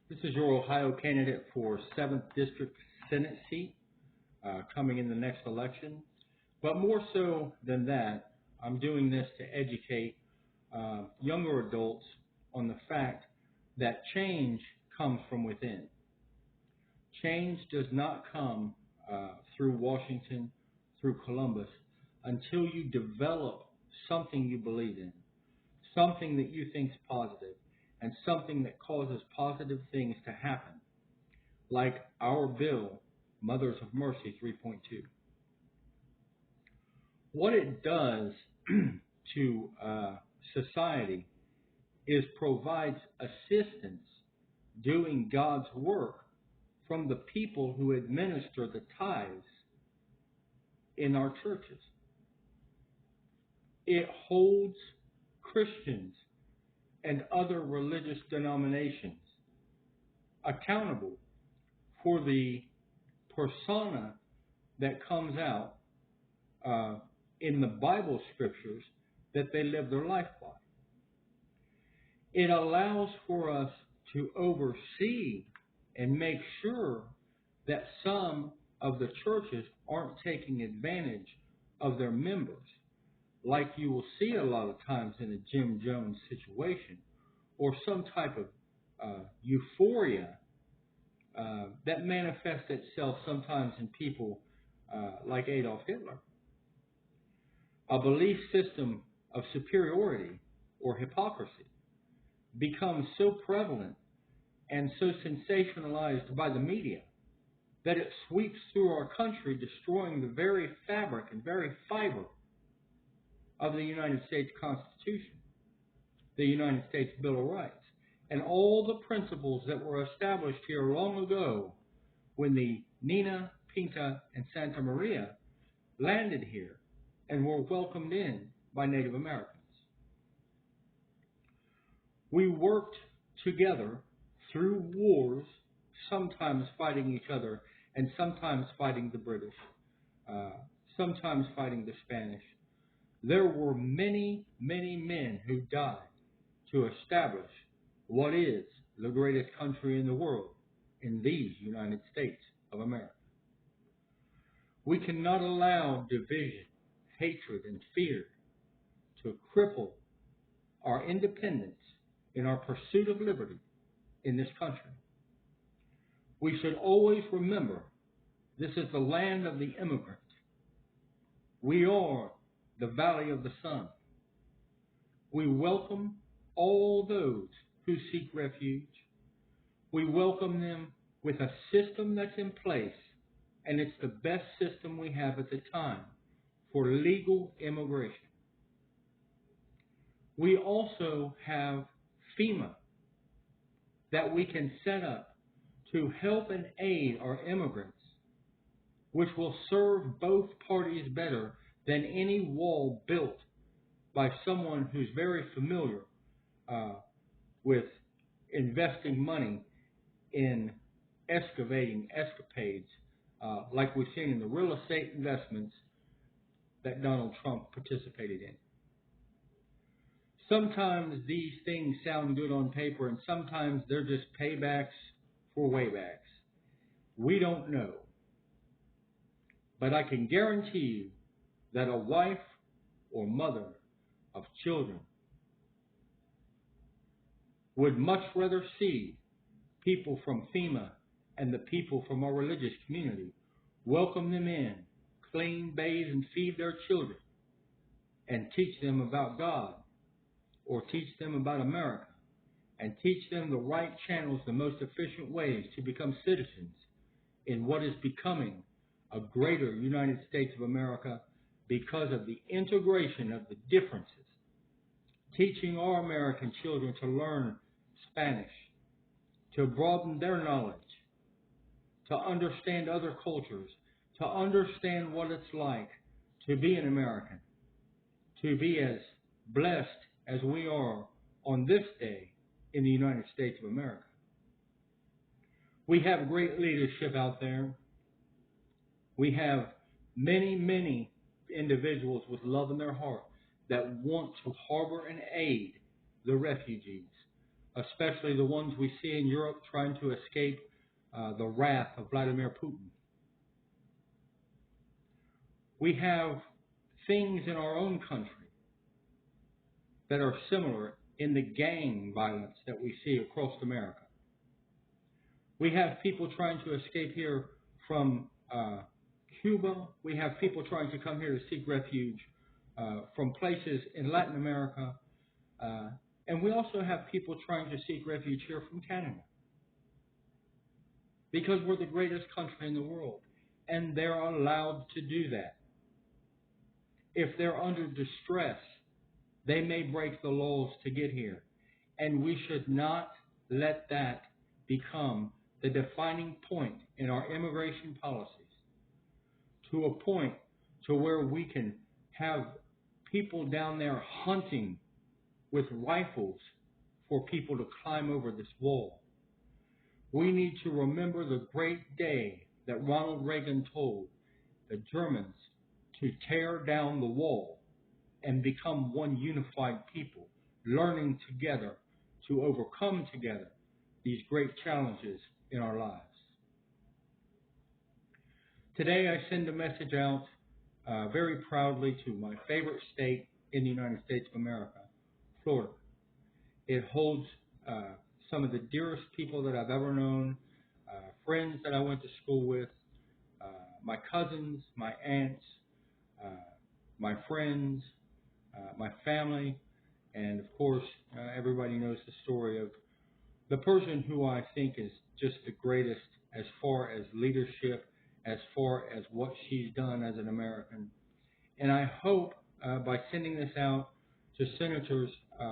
This is your Ohio candidate for 7th District Senate seat coming in the next election. But more so than that, I'm doing this to educate younger adults on the fact that change comes from within. Change does not come through Washington, through Columbus, until you develop something you believe in, something that you think is positive, and something that causes positive things to happen, like our bill, Mothers of Mercy 3.2. What it does to society is provides assistance doing God's work from the people who administer the tithes in our churches. It holds Christians and other religious denominations accountable for the persona that comes out in the Bible scriptures that they live their life by. It allows for us to oversee and make sure that some of the churches aren't taking advantage of their members, like you will see a lot of times in a Jim Jones situation, or some type of euphoria that manifests itself sometimes in people like Adolf Hitler. A belief system of superiority or hypocrisy becomes so prevalent and so sensationalized by the media that it sweeps through our country, destroying the very fabric and very fiber of the United States Constitution, the United States Bill of Rights, and all the principles that were established here long ago when the Nina, Pinta, and Santa Maria landed here and were welcomed in by Native Americans. We worked together through wars, sometimes fighting each other and sometimes fighting the British, sometimes fighting the Spanish. There were many, many men who died to establish what is the greatest country in the world, in these United States of America. We cannot allow division, hatred, and fear to cripple our independence in our pursuit of liberty in this country. We should always remember this is the land of the immigrant. We are the Valley of the Sun. We welcome all those who seek refuge. We welcome them with a system that's in place, and it's the best system we have at the time for legal immigration. We also have FEMA that we can set up to help and aid our immigrants, which will serve both parties better than any wall built by someone who's very familiar with investing money in excavating escapades like we've seen in the real estate investments that Donald Trump participated in. Sometimes these things sound good on paper, and sometimes they're just paybacks for waybacks. We don't know. But I can guarantee you that a wife or mother of children would much rather see people from FEMA and the people from our religious community welcome them in, clean, bathe, and feed their children, and teach them about God, or teach them about America, and teach them the right channels, the most efficient ways to become citizens in what is becoming a greater United States of America because of the integration of the differences. Teaching our American children to learn Spanish, to broaden their knowledge, to understand other cultures, to understand what it's like to be an American, to be as blessed as we are on this day in the United States of America. We have great leadership out there. We have many, many individuals with love in their heart that want to harbor and aid the refugees. especially the ones we see in Europe trying to escape the wrath of Vladimir Putin. We have things in our own country that are similar in the gang violence that we see across America. We have people trying to escape here from Cuba. We have people trying to come here to seek refuge from places in Latin America. And we also have people trying to seek refuge here from Canada. Because we're the greatest country in the world. And they're allowed to do that. If they're under distress, they may break the laws to get here. And we should not let that become the defining point in our immigration policies, to a point to where we can have people down there hunting with rifles for people to climb over this wall. We need to remember the great day that Ronald Reagan told the Germans to tear down the wall and become one unified people, learning together to overcome together these great challenges in our lives. Today I send a message out very proudly to my favorite state in the United States of America, Florida. It holds some of the dearest people that I've ever known, friends that I went to school with, my cousins, my aunts, my friends, my family, and of course, everybody knows the story of the person who I think is just the greatest as far as leadership, as far as what she's done as an American. And I hope by sending this out to Senators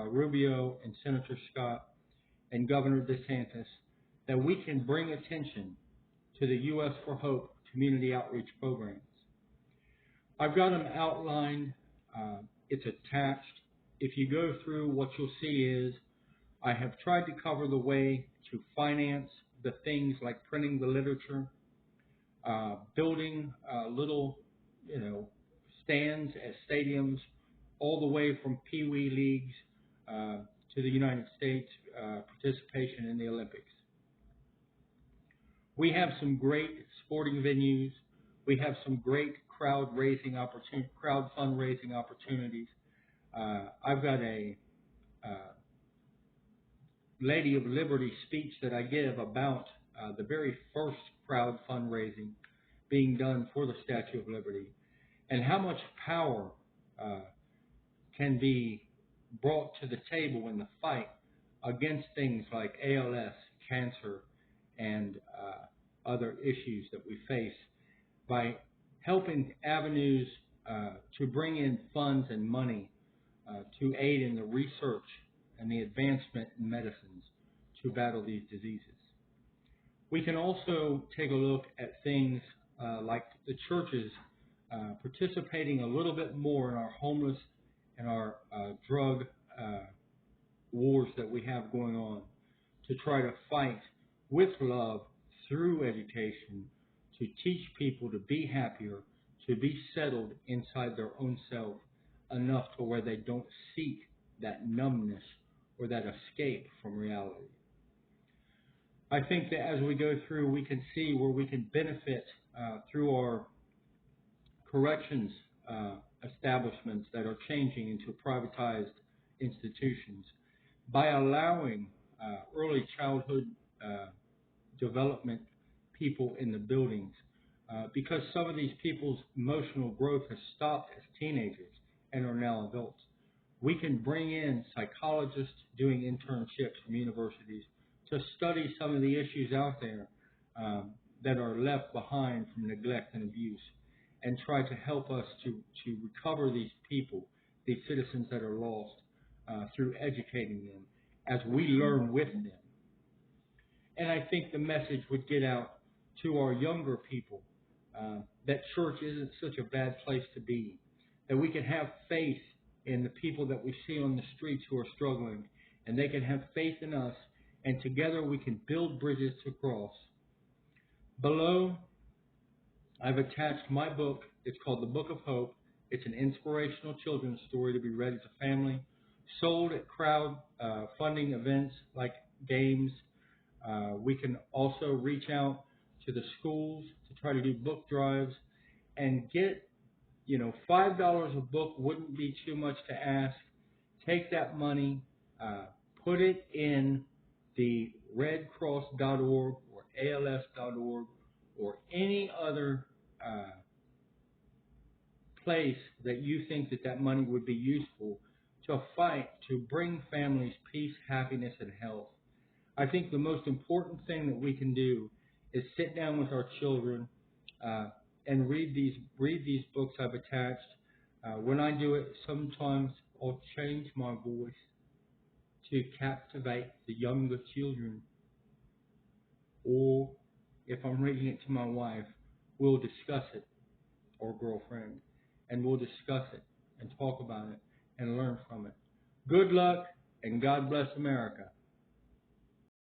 Rubio and Senator Scott and Governor DeSantis that we can bring attention to the U.S. for Hope community outreach programs. I've got them outlined. It's attached. If you go through, what you'll see is I have tried to cover the way to finance the things like printing the literature, building little, stands at stadiums, all the way from Pee Wee leagues to the United States participation in the Olympics. We have some great sporting venues. We have some great crowd fundraising opportunities. I've got a Lady of Liberty speech that I give about the very first crowd fundraising being done for the Statue of Liberty, and how much power can be brought to the table in the fight against things like ALS, cancer, and other issues that we face by helping avenues to bring in funds and money to aid in the research and the advancement in medicines to battle these diseases. We can also take a look at things like the churches participating a little bit more in our homeless and our drug wars that we have going on, to try to fight with love through education to teach people to be happier, to be settled inside their own self enough to where they don't seek that numbness or that escape from reality. I think that as we go through, we can see where we can benefit through our corrections establishments that are changing into privatized institutions by allowing early childhood development people in the buildings, because some of these people's emotional growth has stopped as teenagers and are now adults. We can bring in psychologists doing internships from universities to study some of the issues out there that are left behind from neglect and abuse, and try to help us to recover these people, these citizens that are lost, through educating them as we learn with them. And I think the message would get out to our younger people that church isn't such a bad place to be, that we can have faith in the people that we see on the streets who are struggling, and they can have faith in us, and together we can build bridges to cross. Below, I've attached my book. It's called The Book of Hope. It's an inspirational children's story to be read as a family, sold at crowd funding events like games. We can also reach out to the schools to try to do book drives and get, $5 a book wouldn't be too much to ask. Take that money, uh, put it in the redcross.org or als.org or any other place that you think that money would be useful to fight to bring families peace, happiness, and health. I think the most important thing that we can do is sit down with our children and read these books I've attached. When I do it, sometimes I'll change my voice to captivate the younger children, or if I'm reading it to my wife, we'll discuss it, or girlfriend, and we'll discuss it and talk about it and learn from it. Good luck and God bless America.